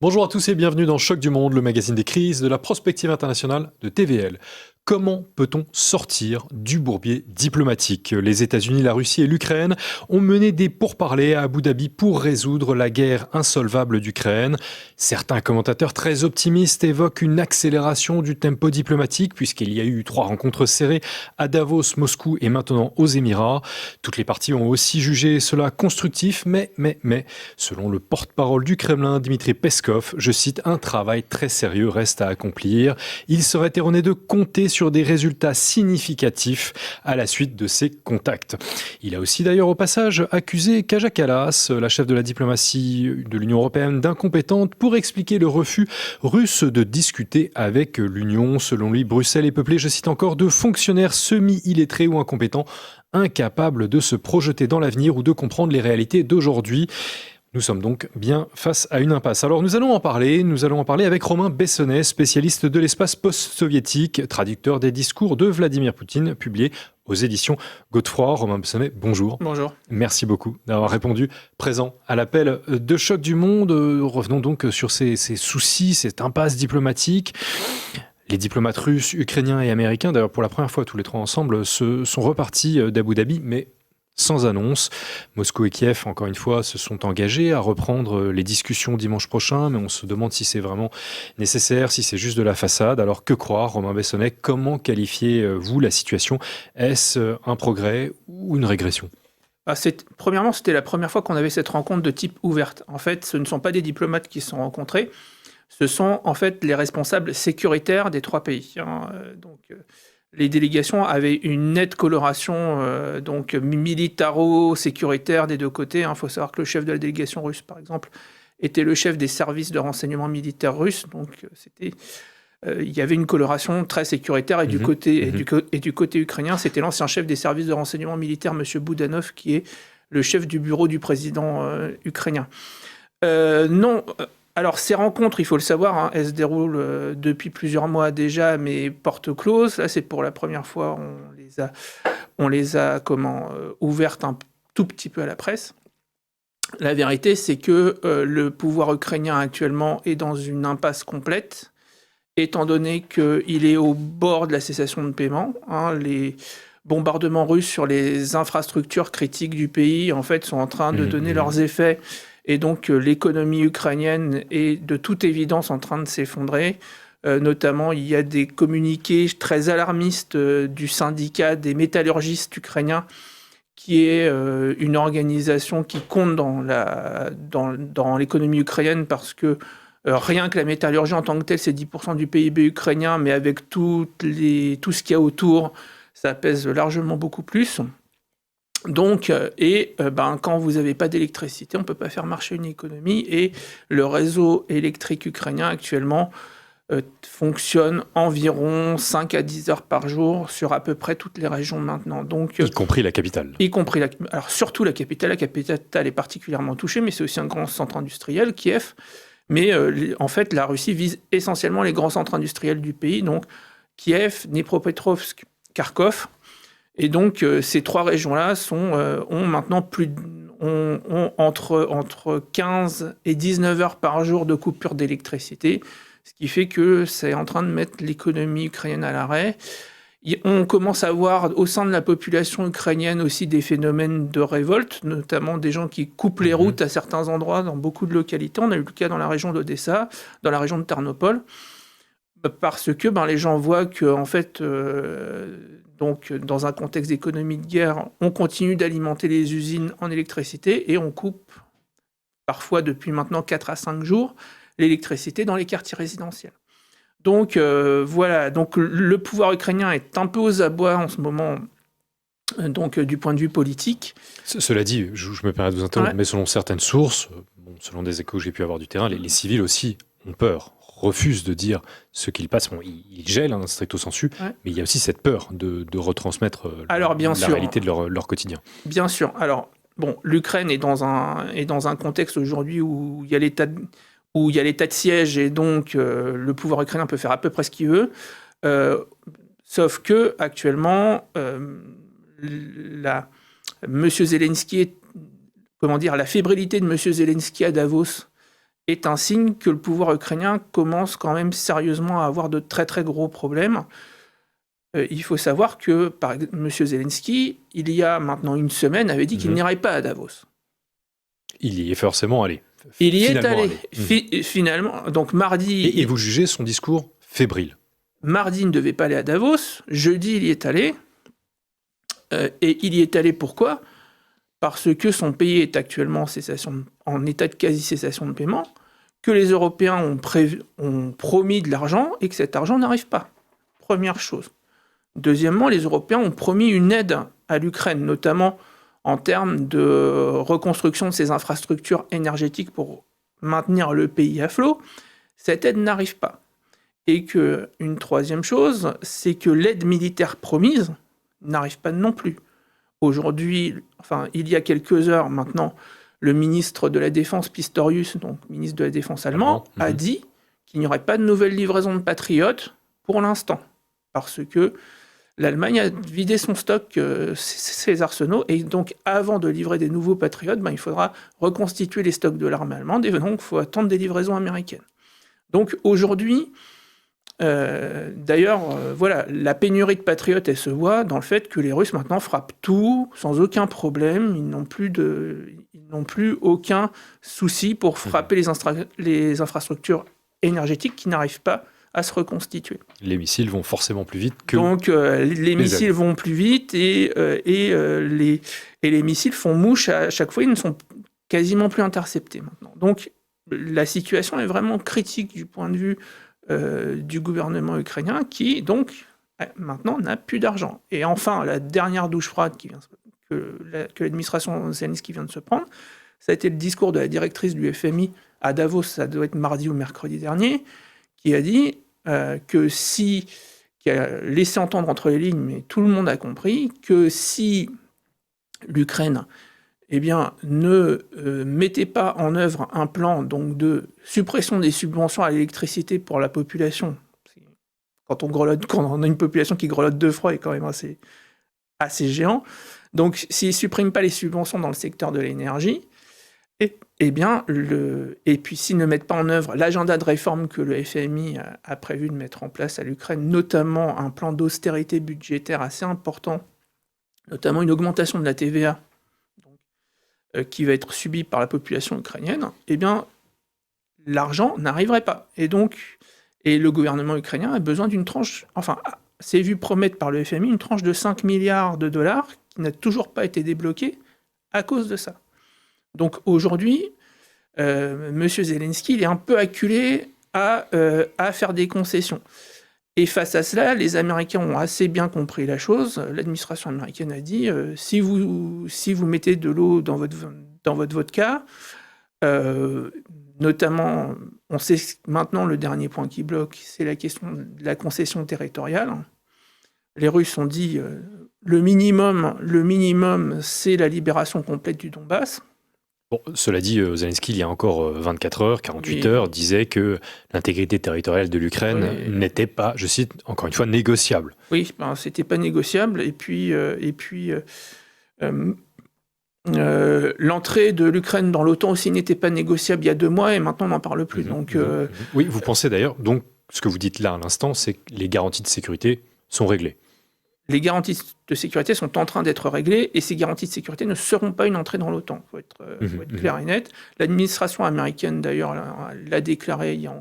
Bonjour à tous et bienvenue dans Choc du Monde, le magazine des crises de la prospective internationale de TVL. Comment peut-on sortir du bourbier diplomatique ? Les États-Unis, la Russie et l'Ukraine ont mené des pourparlers à Abu Dhabi pour résoudre la guerre insolvable d'Ukraine. Certains commentateurs très optimistes évoquent une accélération du tempo diplomatique puisqu'il y a eu 3 rencontres serrées à Davos, Moscou et maintenant aux Émirats. Toutes les parties ont aussi jugé cela constructif, mais, selon le porte-parole du Kremlin, Dmitri Peskov, je cite, un travail très sérieux reste à accomplir. Il serait erroné de compter sur des résultats significatifs à la suite de ces contacts. Il a aussi d'ailleurs au passage accusé Kaja Kallas, la chef de la diplomatie de l'Union européenne, d'incompétente pour expliquer le refus russe de discuter avec l'Union. Selon lui, Bruxelles est peuplée, je cite encore, de fonctionnaires semi-illettrés ou incompétents, incapables de se projeter dans l'avenir ou de comprendre les réalités d'aujourd'hui. Nous sommes donc bien face à une impasse. Alors nous allons en parler avec Romain Bessonnet, spécialiste de l'espace post-soviétique, traducteur des discours de Vladimir Poutine, publié aux éditions Godefroy. Romain Bessonnet, bonjour. Bonjour. Merci beaucoup d'avoir répondu présent à l'appel de Choc du Monde. Revenons donc sur ces soucis, cette impasse diplomatique. Les diplomates russes, ukrainiens et américains, d'ailleurs pour la première fois tous les 3 ensemble, se sont repartis d'Abu Dhabi, mais sans annonce. Moscou et Kiev, encore une fois, se sont engagés à reprendre les discussions dimanche prochain, mais on se demande si c'est vraiment nécessaire, si c'est juste de la façade. Alors que croire, Romain Bessonnet, comment qualifiez-vous la situation ? Est-ce un progrès ou une régression ? Premièrement, c'était la première fois qu'on avait cette rencontre de type ouverte. En fait, ce ne sont pas des diplomates qui se sont rencontrés, ce sont en fait les responsables sécuritaires des 3 pays. Les délégations avaient une nette coloration militaro-sécuritaire des 2 côtés. Il faut savoir que le chef de la délégation russe, par exemple, était le chef des services de renseignement militaire russes. Donc, il y avait une coloration très sécuritaire. Et du côté ukrainien, c'était l'ancien chef des services de renseignement militaire, M. Boudanov, qui est le chef du bureau du président ukrainien. Alors, ces rencontres, il faut le savoir, elles se déroulent depuis plusieurs mois déjà, mais porte close. Là, c'est pour la première fois, on les a ouvertes un tout petit peu à la presse. La vérité, c'est que le pouvoir ukrainien actuellement est dans une impasse complète, étant donné qu'il est au bord de la cessation de paiement. Les bombardements russes sur les infrastructures critiques du pays, en fait, sont en train de donner leurs effets. Et donc, l'économie ukrainienne est de toute évidence en train de s'effondrer. Notamment, il y a des communiqués très alarmistes du syndicat des métallurgistes ukrainiens, qui est une organisation qui compte dans l'économie ukrainienne parce que rien que la métallurgie en tant que telle, c'est 10% du PIB ukrainien, mais avec tout ce qu'il y a autour, ça pèse largement beaucoup plus. Donc, quand vous n'avez pas d'électricité, on ne peut pas faire marcher une économie. Et le réseau électrique ukrainien actuellement fonctionne environ 5 à 10 heures par jour sur à peu près toutes les régions maintenant. Donc, y compris la capitale. Alors surtout la capitale. La capitale est particulièrement touchée, mais c'est aussi un grand centre industriel, Kiev. Mais en fait, la Russie vise essentiellement les grands centres industriels du pays. Donc, Kiev, Dnipropetrovsk, Kharkov. Et donc, ces 3 régions-là ont maintenant entre 15 et 19 heures par jour de coupure d'électricité, ce qui fait que c'est en train de mettre l'économie ukrainienne à l'arrêt. On commence à voir au sein de la population ukrainienne aussi des phénomènes de révolte, notamment des gens qui coupent les routes à certains endroits dans beaucoup de localités. On a eu le cas dans la région d'Odessa, dans la région de Ternopol, parce que les gens voient que, en fait, dans un contexte d'économie de guerre, on continue d'alimenter les usines en électricité et on coupe, parfois depuis maintenant 4 à 5 jours, l'électricité dans les quartiers résidentiels. Donc voilà, donc le pouvoir ukrainien est un peu aux abois en ce moment, du point de vue politique. Cela dit, je me permets de vous interrompre, mais selon certaines sources, selon des échos que j'ai pu avoir du terrain, les civils aussi ont peur, refusent de dire ce qu'ils passent. Ils gèlent, stricto sensu, mais il y a aussi cette peur de retransmettre la réalité de leur quotidien. Bien sûr. Alors, l'Ukraine est dans un contexte aujourd'hui où il y a l'état de siège et donc le pouvoir ukrainien peut faire à peu près ce qu'il veut. Sauf que actuellement, Monsieur Zelensky, la fébrilité de Monsieur Zelensky à Davos est un signe que le pouvoir ukrainien commence quand même sérieusement à avoir de très très gros problèmes. Il faut savoir que, par exemple, M. Zelensky, il y a maintenant une semaine, avait dit qu'il n'irait pas à Davos. Il y est forcément allé. Il y est allé. Finalement, donc mardi... Et vous jugez son discours fébrile? Mardi, il ne devait pas aller à Davos. Jeudi, il y est allé. Et il y est allé pourquoi ? Parce que son pays est actuellement en état de quasi-cessation de paiement, que les Européens ont promis de l'argent et que cet argent n'arrive pas. Première chose. Deuxièmement, les Européens ont promis une aide à l'Ukraine, notamment en termes de reconstruction de ses infrastructures énergétiques pour maintenir le pays à flot. Cette aide n'arrive pas. Et une troisième chose, c'est que l'aide militaire promise n'arrive pas non plus. Aujourd'hui, il y a quelques heures maintenant, le ministre de la Défense Pistorius, donc ministre de la Défense allemand, a dit qu'il n'y aurait pas de nouvelles livraisons de patriotes pour l'instant, parce que l'Allemagne a vidé son stock, ses arsenaux, et donc avant de livrer des nouveaux patriotes, il faudra reconstituer les stocks de l'armée allemande, et donc il faut attendre des livraisons américaines. Donc aujourd'hui, d'ailleurs, la pénurie de patriotes, elle se voit dans le fait que les Russes maintenant frappent tout sans aucun problème. Ils n'ont plus aucun souci pour frapper les infrastructures énergétiques qui n'arrivent pas à se reconstituer. Les missiles vont forcément plus vite que... Donc les missiles vont plus vite et les missiles font mouche à chaque fois. Ils ne sont quasiment plus interceptés maintenant. Donc la situation est vraiment critique du point de vue du gouvernement ukrainien qui, donc, maintenant n'a plus d'argent. Et enfin, la dernière douche froide que l'administration Zelensky vient de se prendre, ça a été le discours de la directrice du FMI à Davos, ça doit être mardi ou mercredi dernier, qui a dit qui a laissé entendre entre les lignes, mais tout le monde a compris, que si l'Ukraine ne mettait pas en œuvre un plan donc, de suppression des subventions à l'électricité pour la population. Quand on a une population qui grelotte de froid, est quand même assez géant. Donc, s'ils ne suppriment pas les subventions dans le secteur de l'énergie, et puis s'ils ne mettent pas en œuvre l'agenda de réforme que le FMI a prévu de mettre en place à l'Ukraine, notamment un plan d'austérité budgétaire assez important, notamment une augmentation de la TVA, qui va être subi par la population ukrainienne, l'argent n'arriverait pas. Et le gouvernement ukrainien a besoin d'une tranche, c'est vu promettre par le FMI, une tranche de 5 milliards de dollars qui n'a toujours pas été débloquée à cause de ça. Donc aujourd'hui, M. Zelensky, il est un peu acculé à faire des concessions. Et face à cela, les Américains ont assez bien compris la chose. L'administration américaine a dit si vous mettez de l'eau dans votre vodka, notamment, on sait maintenant le dernier point qui bloque, c'est la question de la concession territoriale. Les Russes ont dit le minimum, c'est la libération complète du Donbass. Bon, cela dit, Zelensky, il y a encore 24 heures, 48 heures, disait que l'intégrité territoriale de l'Ukraine n'était pas, je cite, encore une fois, négociable. Oui, c'était pas négociable. Et puis l'entrée de l'Ukraine dans l'OTAN aussi n'était pas négociable il y a 2 mois, et maintenant on n'en parle plus. Oui, vous pensez d'ailleurs, donc, ce que vous dites là à l'instant, c'est que les garanties de sécurité sont réglées. Les garanties de sécurité sont en train d'être réglées, et ces garanties de sécurité ne seront pas une entrée dans l'OTAN. Il faut être clair et net. L'administration américaine, d'ailleurs, l'a déclaré il y a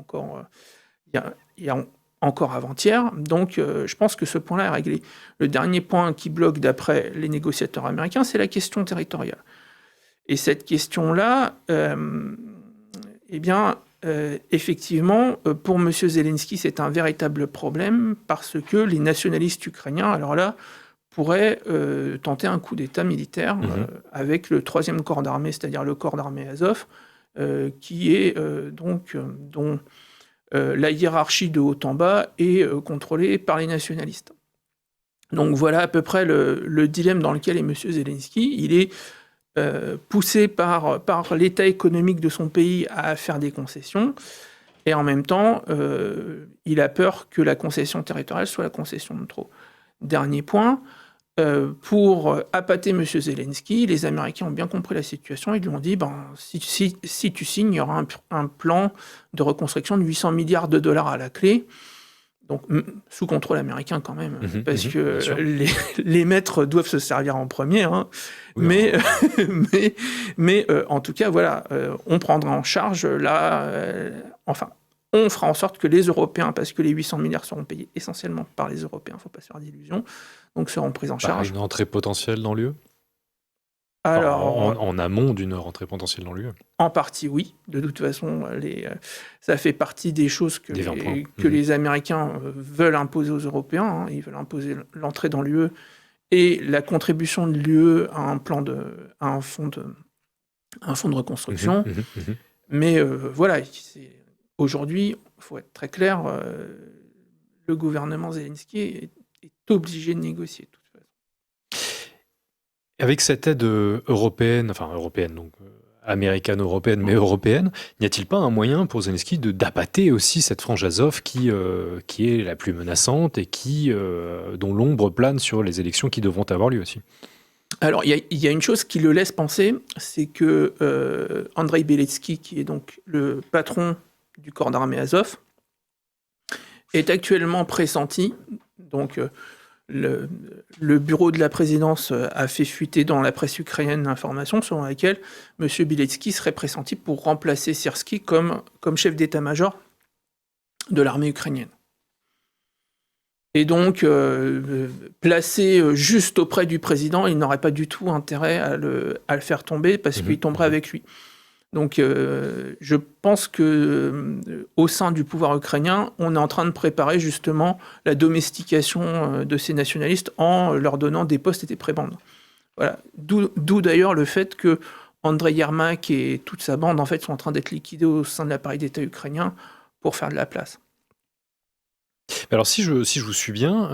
encore avant-hier. Donc, je pense que ce point-là est réglé. Le dernier point qui bloque, d'après les négociateurs américains, c'est la question territoriale. Et cette question-là, effectivement, pour M. Zelensky, c'est un véritable problème parce que les nationalistes ukrainiens, alors là, pourraient tenter un coup d'État militaire avec le 3e corps d'armée, c'est-à-dire le corps d'armée Azov, qui est dont la hiérarchie de haut en bas est contrôlée par les nationalistes. Donc voilà à peu près le dilemme dans lequel est M. Zelensky. Il est poussé par l'état économique de son pays à faire des concessions, et en même temps, il a peur que la concession territoriale soit la concession de trop. Dernier point, pour appâter M. Zelensky, les Américains ont bien compris la situation. Ils lui ont dit si tu signes, il y aura un plan de reconstruction de 800 milliards de dollars à la clé. Donc, sous contrôle américain quand même, parce que les maîtres doivent se servir en premier. Hein. Oui, mais en tout cas, voilà, on prendra en charge on fera en sorte que les Européens, parce que les 800 milliards seront payés essentiellement par les Européens, il ne faut pas se faire d'illusions, donc seront pris en charge. Une entrée potentielle dans l'UE ? Alors, en amont d'une rentrée potentielle dans l'UE. En partie, oui. De toute façon, ça fait partie des choses que les Américains veulent imposer aux Européens. Hein. Ils veulent imposer l'entrée dans l'UE et la contribution de l'UE à un fonds de reconstruction. Mais voilà, aujourd'hui, il faut être très clair, le gouvernement Zelensky est obligé de négocier. Avec cette aide européenne, donc américano-européenne, mais européenne, n'y a-t-il pas un moyen pour Zelensky d'appâter aussi cette frange Azov qui est la plus menaçante et dont l'ombre plane sur les élections qui devront avoir lieu aussi ? Alors, il y a une chose qui le laisse penser, c'est que Andrei Beletsky, qui est donc le patron du corps d'armée Azov, est actuellement pressenti, donc le bureau de la présidence a fait fuiter dans la presse ukrainienne l'information selon laquelle M. Beletsky serait pressenti pour remplacer Syrski comme chef d'état-major de l'armée ukrainienne. Et donc, placé juste auprès du président, il n'aurait pas du tout intérêt à le faire tomber parce qu'il tomberait avec lui. Donc, je pense qu'au sein du pouvoir ukrainien, on est en train de préparer justement la domestication de ces nationalistes en leur donnant des postes et des prébendes. Voilà. D'où d'ailleurs le fait que Andrei Yermak et toute sa bande en fait sont en train d'être liquidés au sein de l'appareil d'État ukrainien pour faire de la place. Alors si je vous suis bien,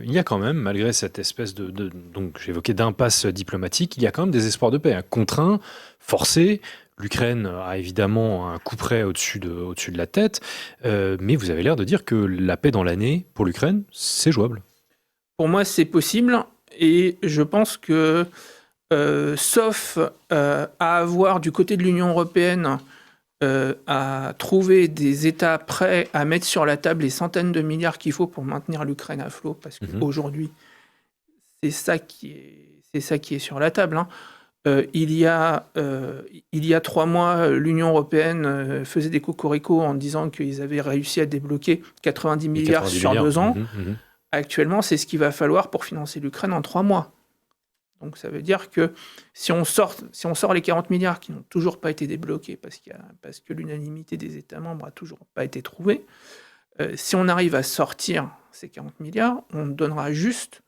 il y a quand même, malgré cette espèce donc j'évoquais d'impasse diplomatique, il y a quand même des espoirs de paix, contraints, forcés. L'Ukraine a évidemment un coup près au-dessus de la tête, mais vous avez l'air de dire que la paix dans l'année, pour l'Ukraine, c'est jouable. Pour moi, c'est possible, et je pense que, sauf à avoir du côté de l'Union européenne, à trouver des États prêts à mettre sur la table les centaines de milliards qu'il faut pour maintenir l'Ukraine à flot, parce qu'aujourd'hui, c'est ça qui est sur la table, hein. Il y a 3 mois, l'Union européenne faisait des cocoricots en disant qu'ils avaient réussi à débloquer 90 milliards sur 2 ans. Actuellement, c'est ce qu'il va falloir pour financer l'Ukraine en 3 mois. Donc ça veut dire que si on sort les 40 milliards qui n'ont toujours pas été débloqués parce que l'unanimité des États membres n'a toujours pas été trouvée, si on arrive à sortir ces 40 milliards, on donnera juste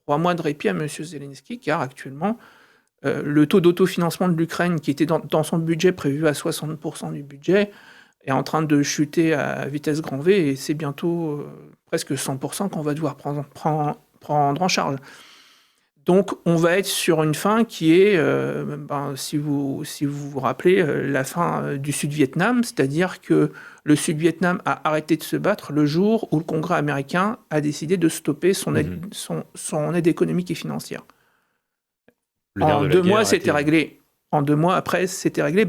3 mois de répit à M. Zelensky, car actuellement, le taux d'autofinancement de l'Ukraine, qui était dans son budget prévu à 60% du budget, est en train de chuter à vitesse grand V, et c'est bientôt presque 100% qu'on va devoir prendre en charge. Donc on va être sur une fin qui est, si vous vous rappelez, la fin du Sud-Vietnam, c'est-à-dire que le Sud-Vietnam a arrêté de se battre le jour où le Congrès américain a décidé de stopper son aide économique et financière. En 2 mois, c'était réglé. En 2 mois après, c'était réglé.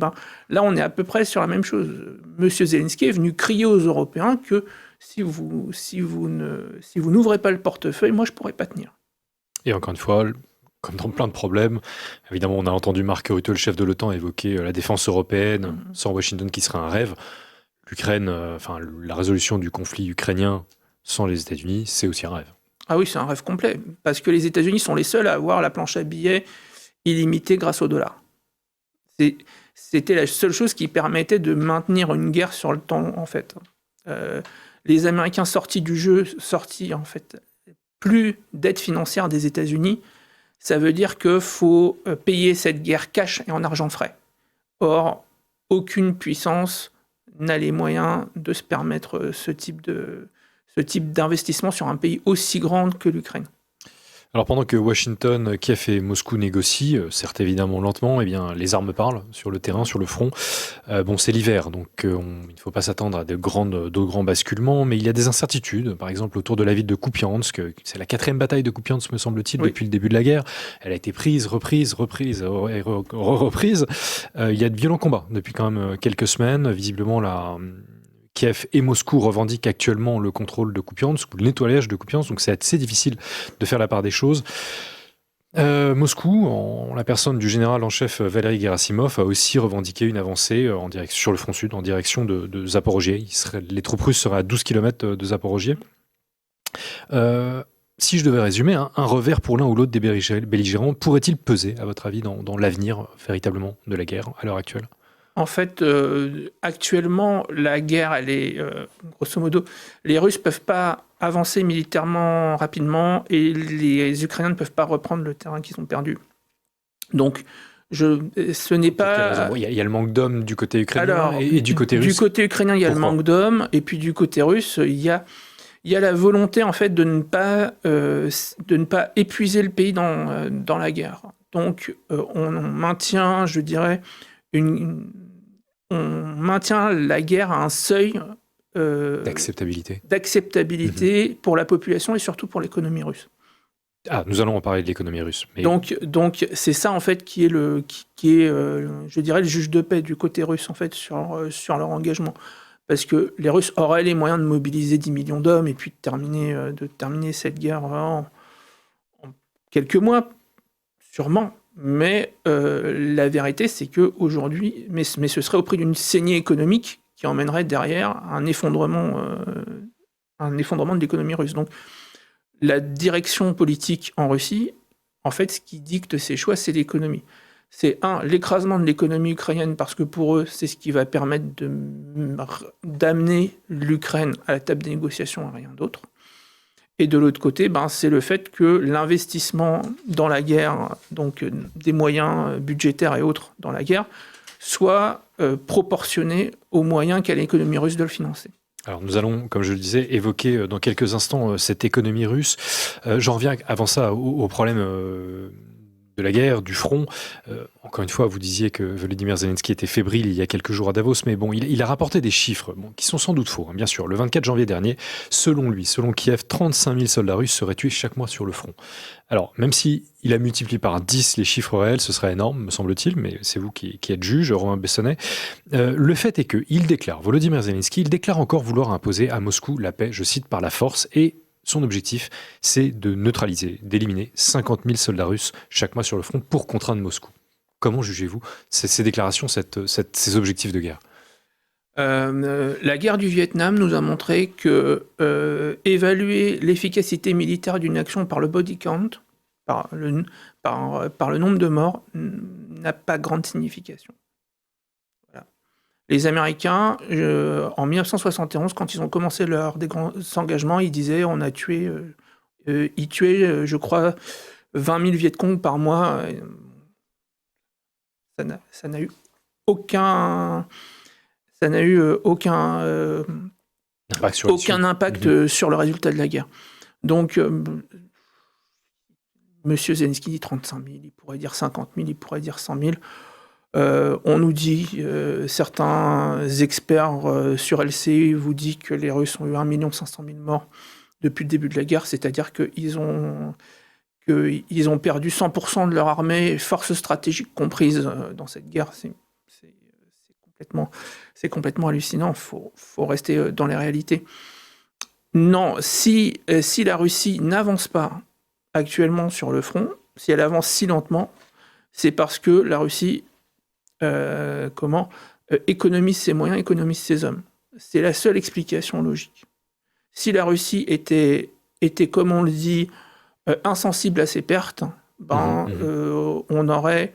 Là, on est à peu près sur la même chose. Monsieur Zelensky est venu crier aux Européens que si vous n'ouvrez pas le portefeuille, moi, je ne pourrais pas tenir. Et encore une fois, comme dans plein de problèmes, évidemment, on a entendu Mark Rutte, le chef de l'OTAN, évoquer la défense européenne, sans Washington qui serait un rêve. L'Ukraine, la résolution du conflit ukrainien sans les États-Unis, c'est aussi un rêve. Ah oui, c'est un rêve complet, parce que les États-Unis sont les seuls à avoir la planche à billets illimitée grâce au dollar. C'était la seule chose qui permettait de maintenir une guerre sur le temps, en fait. Les Américains sortis du jeu, en fait, plus d'aide financière des États-Unis, ça veut dire qu'il faut payer cette guerre cash et en argent frais. Or, aucune puissance n'a les moyens de se permettre ce type d'investissement sur un pays aussi grand que l'Ukraine. Alors pendant que Washington, Kiev et Moscou négocient, certes évidemment lentement, eh bien, les armes parlent sur le terrain, sur le front. Bon, c'est l'hiver, donc il ne faut pas s'attendre à de grands basculements, mais il y a des incertitudes, par exemple autour de la ville de Kupiansk. C'est la 4e bataille de Kupiansk, me semble-t-il, Oui. depuis le début de la guerre. Elle a été prise, reprise. Il y a de violents combats depuis quand même quelques semaines. Visiblement, Kiev et Moscou revendiquent actuellement le contrôle de Kupiansk, ou le nettoyage de Kupiansk, donc c'est assez difficile de faire la part des choses. Moscou, en la personne du général en chef Valery Gerasimov, a aussi revendiqué une avancée sur le front sud, en direction de Zaporogié. Les troupes russes seraient à 12 km de Zaporogié. Si je devais résumer, un revers pour l'un ou l'autre des belligérants pourrait-il peser, à votre avis, dans l'avenir véritablement de la guerre à l'heure actuelle ? En fait, actuellement, la guerre, elle est, grosso modo, les Russes ne peuvent pas avancer militairement rapidement et les Ukrainiens ne peuvent pas reprendre le terrain qu'ils ont perdu. Donc, ce n'est pas... Il y a le manque d'hommes du côté ukrainien et du côté russe. Du côté ukrainien, il y a le manque d'hommes, et puis du côté russe, il y a la volonté, en fait, de ne pas épuiser le pays dans la guerre. Donc, on maintient, je dirais, on maintient la guerre à un seuil d'acceptabilité pour la population et surtout pour l'économie russe. Ah, nous allons en parler de l'économie russe. Mais... Donc c'est ça en fait qui est je dirais le juge de paix du côté russe en fait sur leur engagement, parce que les Russes auraient les moyens de mobiliser 10 millions d'hommes et puis de terminer cette guerre en quelques mois sûrement. Mais la vérité, c'est qu'aujourd'hui, mais ce serait au prix d'une saignée économique qui emmènerait derrière un effondrement de l'économie russe. Donc, la direction politique en Russie, en fait, ce qui dicte ses choix, c'est l'économie. C'est l'écrasement de l'économie ukrainienne, parce que pour eux, c'est ce qui va permettre d'amener l'Ukraine à la table des négociations et rien d'autre. Et de l'autre côté, c'est le fait que l'investissement dans la guerre, donc des moyens budgétaires et autres dans la guerre, soit proportionné aux moyens qu'a l'économie russe de le financer. Alors nous allons, comme je le disais, évoquer dans quelques instants cette économie russe. J'en reviens avant ça au problème de la guerre, du front. Encore une fois, vous disiez que Volodymyr Zelensky était fébrile il y a quelques jours à Davos, mais bon, il a rapporté des chiffres qui sont sans doute faux, bien sûr. Le 24 janvier dernier, selon Kiev, 35 000 soldats russes seraient tués chaque mois sur le front. Alors, même si il a multiplié par 10 les chiffres réels, ce serait énorme, me semble-t-il, mais c'est vous qui êtes juge, Romain Bessonnet. Le fait est Volodymyr Zelensky, il déclare encore vouloir imposer à Moscou la paix, je cite, par la force, et son objectif, c'est de neutraliser, d'éliminer 50 000 soldats russes chaque mois sur le front pour contraindre Moscou. Comment jugez-vous ces déclarations, ces objectifs de guerre ? La guerre du Vietnam nous a montré que évaluer l'efficacité militaire d'une action par le body count, par le nombre de morts, n'a pas grande signification. Voilà. Les Américains, en 1971, quand ils ont commencé leur engagements, ils disaient ils tuaient, je crois, 20 000 Vietcong par mois. Ça n'a eu aucun impact sur le résultat de la guerre. Donc, M. Zelensky dit 35 000, il pourrait dire 50 000, il pourrait dire 100 000. On nous dit, certains experts sur LCI vous disent que les Russes ont eu 1 500 000 morts depuis le début de la guerre, c'est-à-dire qu'ils ont perdu 100% de leur armée, forces stratégiques comprises dans cette guerre. C'est complètement hallucinant, il faut rester dans les réalités. Non, si la Russie n'avance pas actuellement sur le front, si elle avance si lentement, c'est parce que la Russie économise ses moyens, économise ses hommes. C'est la seule explication logique. Si la Russie était comme on le dit, insensible à ses pertes, on aurait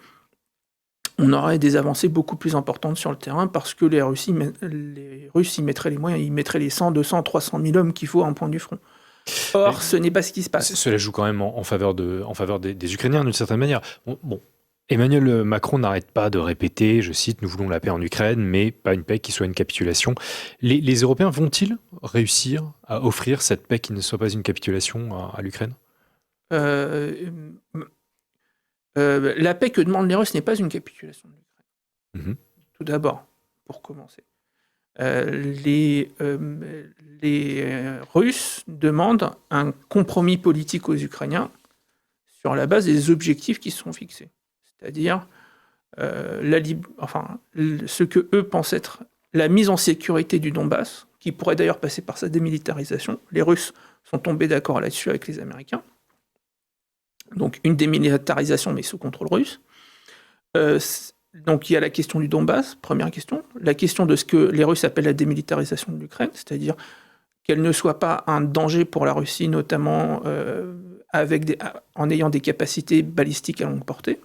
des avancées beaucoup plus importantes sur le terrain, parce que les Russes y mettraient les moyens, ils mettraient les 100, 200, 300 000 hommes qu'il faut à un point du front. Or, ce n'est pas ce qui se passe. Cela joue quand même en faveur des Ukrainiens d'une certaine manière. Bon, Emmanuel Macron n'arrête pas de répéter, je cite, « Nous voulons la paix en Ukraine, mais pas une paix qui soit une capitulation ». Les Européens vont-ils réussir à offrir cette paix qui ne soit pas une capitulation à l'Ukraine ? la paix que demandent les Russes n'est pas une capitulation de l'Ukraine. Tout d'abord, pour commencer. Les Russes demandent un compromis politique aux Ukrainiens sur la base des objectifs qui sont fixés. C'est-à-dire ce que eux pensent être la mise en sécurité du Donbass, qui pourrait d'ailleurs passer par sa démilitarisation. Les Russes sont tombés d'accord là-dessus avec les Américains. Donc une démilitarisation, mais sous contrôle russe. Donc il y a la question du Donbass, première question. La question de ce que les Russes appellent la démilitarisation de l'Ukraine, c'est-à-dire qu'elle ne soit pas un danger pour la Russie, notamment en ayant des capacités balistiques à longue portée.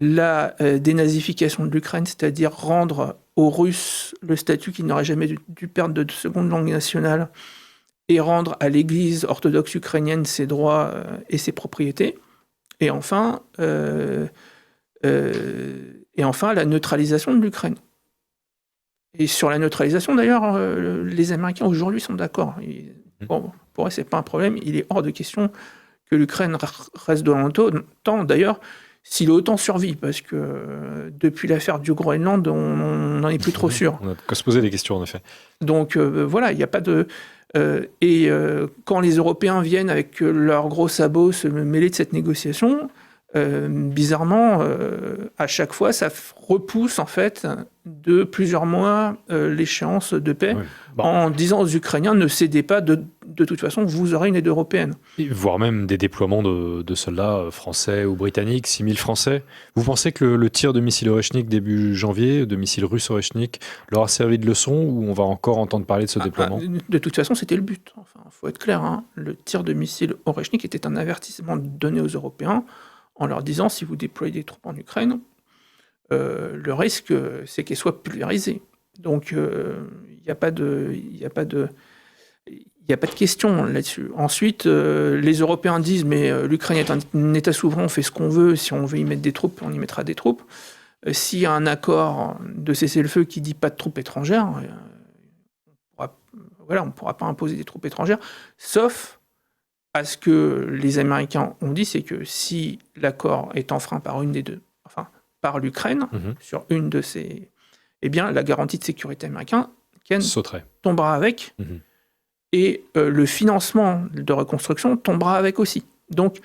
La dénazification de l'Ukraine, c'est-à-dire rendre aux Russes le statut qu'ils n'auraient jamais dû perdre de seconde langue nationale et rendre à l'Église orthodoxe ukrainienne ses droits et ses propriétés. Et enfin, la neutralisation de l'Ukraine. Et sur la neutralisation, d'ailleurs, les Américains aujourd'hui sont d'accord. Bon, pour eux, c'est pas un problème. Il est hors de question que l'Ukraine reste de l'OTAN. D'ailleurs, si l'OTAN survit, parce que depuis l'affaire du Groenland, on n'en est plus trop sûr. On a qu'à se poser des questions, en effet. Donc voilà, il n'y a pas de... quand les Européens viennent avec leurs gros sabots se mêler de cette négociation, bizarrement, à chaque fois, ça repousse en fait de plusieurs mois l'échéance de paix, en disant aux Ukrainiens ne cédez pas, de toute façon, vous aurez une aide européenne. Voire même des déploiements de soldats français ou britanniques, 6000 Français. Vous pensez que le tir de missiles Oreshnik début janvier, de missiles russes Oreshnik, leur a servi de leçon ou on va encore entendre parler de ce déploiement ? De toute façon, c'était le but. Enfin, faut être clair, hein. Le tir de missiles Oreshnik était un avertissement donné aux Européens en leur disant si vous déployez des troupes en Ukraine, le risque, c'est qu'elles soient pulvérisées. Donc, il n'y a pas de question là-dessus. Ensuite, les Européens disent mais l'Ukraine est un État souverain, on fait ce qu'on veut. Si on veut y mettre des troupes, on y mettra des troupes. S'il y a un accord de cessez-le-feu qui dit pas de troupes étrangères, on ne pourra pas imposer des troupes étrangères, sauf à ce que les Américains ont dit, c'est que si l'accord est enfreint par une des deux, par l'Ukraine, sur une de ces... Eh bien, la garantie de sécurité américaine tombera avec, et le financement de reconstruction tombera avec aussi. Donc,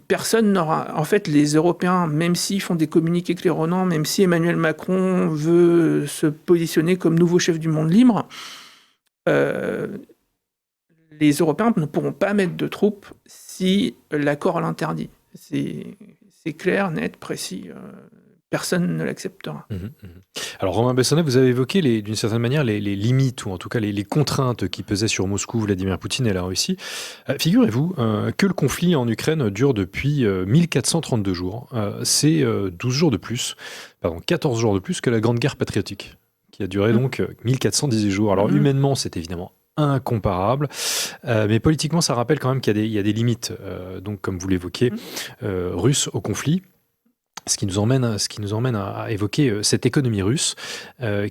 personne n'aura... En fait, les Européens, même s'ils font des communiqués claironnants, même si Emmanuel Macron veut se positionner comme nouveau chef du monde libre, les Européens ne pourront pas mettre de troupes si l'accord l'interdit. C'est clair, net, précis. Personne ne l'acceptera. Alors Romain Bessonnet, vous avez évoqué d'une certaine manière les limites, ou en tout cas les contraintes qui pesaient sur Moscou, Vladimir Poutine et la Russie. Figurez-vous que le conflit en Ukraine dure depuis 1432 jours. C'est 12 jours de plus, 14 jours de plus que la Grande Guerre patriotique, qui a duré donc 1418 jours. Alors humainement, c'est évidemment incomparable, mais politiquement, ça rappelle quand même qu'il y a des limites, donc comme vous l'évoquiez, russes au conflit. Ce qui nous emmène à évoquer cette économie russe,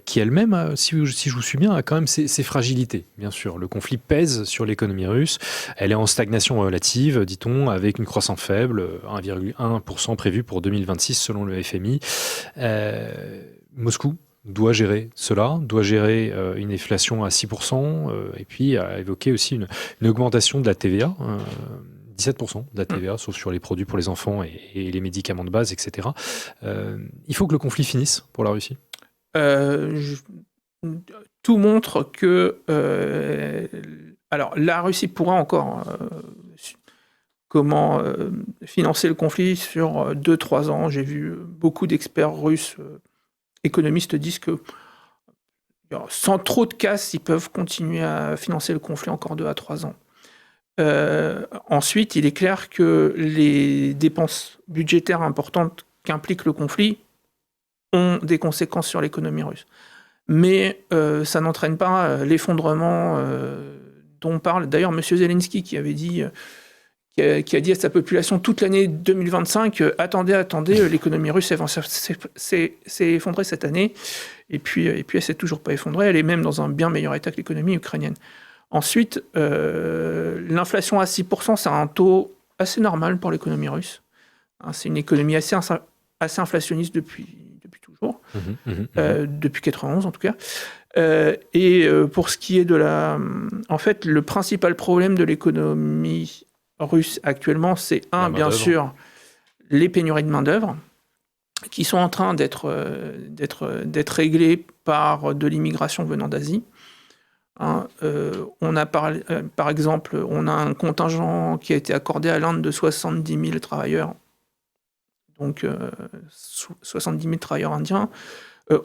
qui elle-même, si je vous suis bien, a quand même ses fragilités. Bien sûr, le conflit pèse sur l'économie russe. Elle est en stagnation relative, dit-on, avec une croissance faible, 1,1% prévu pour 2026 selon le FMI. Moscou doit gérer cela, doit gérer une inflation à 6%, et puis a évoqué aussi une augmentation de la TVA, 17% de la TVA, sauf sur les produits pour les enfants et les médicaments de base, etc. Il faut que le conflit finisse pour la Russie. Tout montre que... alors, la Russie pourra encore financer le conflit sur 2-3 ans. J'ai vu beaucoup d'experts russes, économistes, disent que sans trop de casse, ils peuvent continuer à financer le conflit encore 2 à 3 ans. Ensuite, il est clair que les dépenses budgétaires importantes qu'implique le conflit ont des conséquences sur l'économie russe. Mais ça n'entraîne pas l'effondrement dont parle d'ailleurs M. Zelensky, qui a dit à sa population toute l'année 2025 attendez, l'économie russe s'est effondrée cette année, et puis elle s'est toujours pas effondrée, elle est même dans un bien meilleur état que l'économie ukrainienne. Ensuite, l'inflation à 6%, c'est un taux assez normal pour l'économie russe. C'est une économie assez inflationniste depuis toujours, depuis 91 en tout cas. Et pour ce qui est de en fait, le principal problème de l'économie russe actuellement, c'est bien sûr, les pénuries de main-d'œuvre, qui sont en train d'être réglées par de l'immigration venant d'Asie. On a par exemple, on a un contingent qui a été accordé à l'Inde de 70 000 travailleurs, donc 70 000 travailleurs indiens.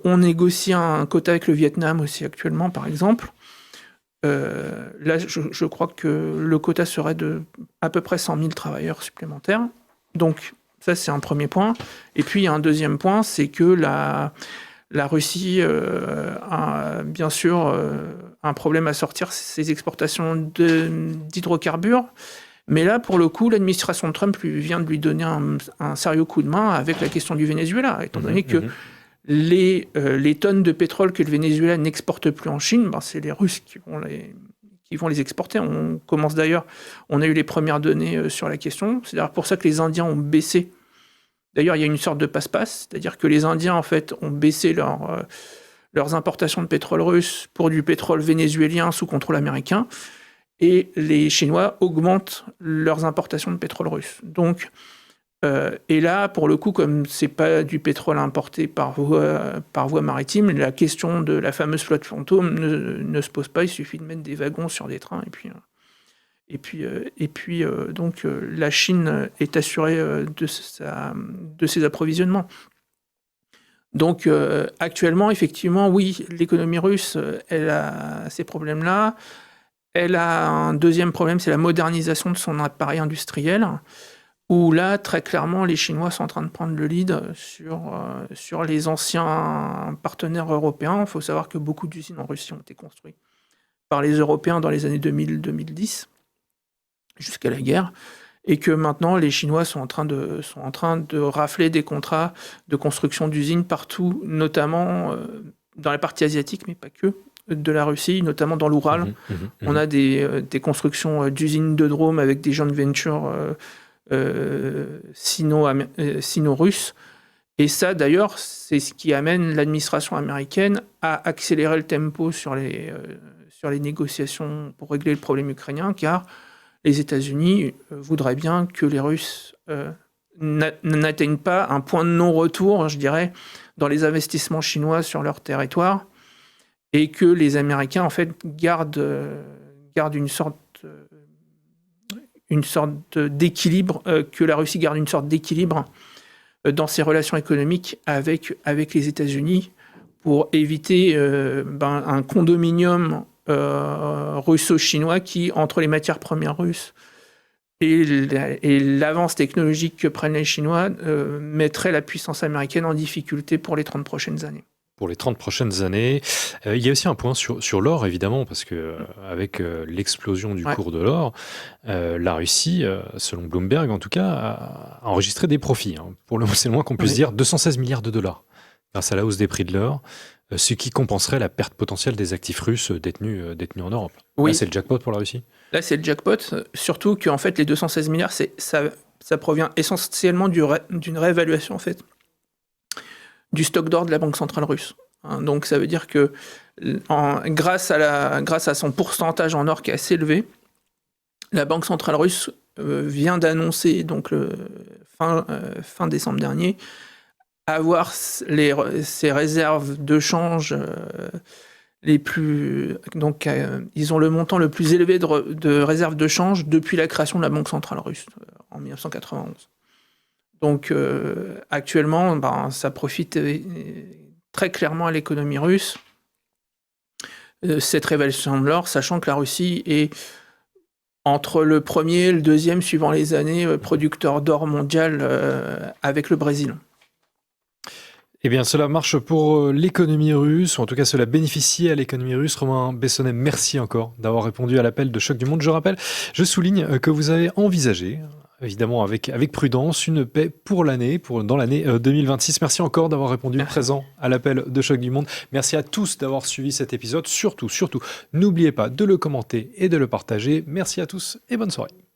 On négocie un quota avec le Vietnam aussi actuellement, par exemple. Là, je crois que le quota serait de à peu près 100 000 travailleurs supplémentaires. Donc, ça, c'est un premier point. Et puis, il y a un deuxième point, c'est que la Russie a bien sûr un problème à sortir ses exportations d'hydrocarbures. Mais là, pour le coup, l'administration de Trump vient de lui donner un sérieux coup de main avec la question du Venezuela, étant donné que les tonnes de pétrole que le Venezuela n'exporte plus en Chine, c'est les Russes qui vont les exporter. On a eu les premières données sur la question. C'est d'ailleurs pour ça que les Indiens ont baissé. D'ailleurs, il y a une sorte de passe-passe, c'est-à-dire que les Indiens, en fait, ont baissé leurs importations de pétrole russe pour du pétrole vénézuélien sous contrôle américain, et les Chinois augmentent leurs importations de pétrole russe. Donc, et là, pour le coup, comme c'est pas du pétrole importé par voie maritime, la question de la fameuse flotte fantôme ne se pose pas. Il suffit de mettre des wagons sur des trains et puis donc la Chine est assurée de ses approvisionnements. Donc actuellement, effectivement, oui, l'économie russe, elle a ces problèmes-là. Elle a un deuxième problème, c'est la modernisation de son appareil industriel, où là, très clairement, les Chinois sont en train de prendre le lead sur les anciens partenaires européens. Il faut savoir que beaucoup d'usines en Russie ont été construites par les Européens dans les années 2000-2010, jusqu'à la guerre, et que maintenant, les Chinois sont en train de rafler des contrats de construction d'usines partout, notamment dans la partie asiatique, mais pas que, de la Russie, notamment dans l'Oural. On a des constructions d'usines de drones avec des joint ventures sino-russes. Et ça, d'ailleurs, c'est ce qui amène l'administration américaine à accélérer le tempo sur les négociations pour régler le problème ukrainien, car les États-Unis voudraient bien que les Russes n'atteignent pas un point de non-retour, je dirais, dans les investissements chinois sur leur territoire, et que les Américains, en fait, gardent une sorte d'équilibre, que la Russie garde une sorte d'équilibre dans ses relations économiques avec les États-Unis pour éviter un condominium russo-chinois qui, entre les matières premières russes et l'avance technologique que prennent les Chinois, mettrait la puissance américaine en difficulté pour les 30 prochaines années. Pour les 30 prochaines années. Il y a aussi un point sur l'or, évidemment, parce que avec l'explosion du cours de l'or, la Russie, selon Bloomberg en tout cas, a enregistré des profits. C'est le moins qu'on puisse dire, 216 milliards de dollars grâce à la hausse des prix de l'or, ce qui compenserait la perte potentielle des actifs russes détenus en Europe. Oui. Là, c'est le jackpot pour la Russie. Là, c'est le jackpot, surtout qu'en fait, les 216 milliards, ça provient essentiellement d'une réévaluation, en fait, du stock d'or de la Banque centrale russe. Donc ça veut dire que grâce à son pourcentage en or qui est assez élevé, la Banque centrale russe vient d'annoncer, donc fin décembre dernier, avoir ses réserves de change les plus... Donc ils ont le montant le plus élevé de réserves de change depuis la création de la Banque centrale russe en 1991. Donc actuellement, ça profite très clairement à l'économie russe, cette révélation de l'or, sachant que la Russie est entre le premier et le deuxième, suivant les années, producteur d'or mondial avec le Brésil. Eh bien, cela marche pour l'économie russe, ou en tout cas cela bénéficie à l'économie russe. Romain Bessonnet, merci encore d'avoir répondu à l'appel de Choc du Monde. Je souligne que vous avez envisagé, évidemment avec prudence, une paix pour dans l'année 2026. Merci encore d'avoir répondu présent à l'appel de Choc du Monde. Merci à tous d'avoir suivi cet épisode. Surtout, n'oubliez pas de le commenter et de le partager. Merci à tous et bonne soirée.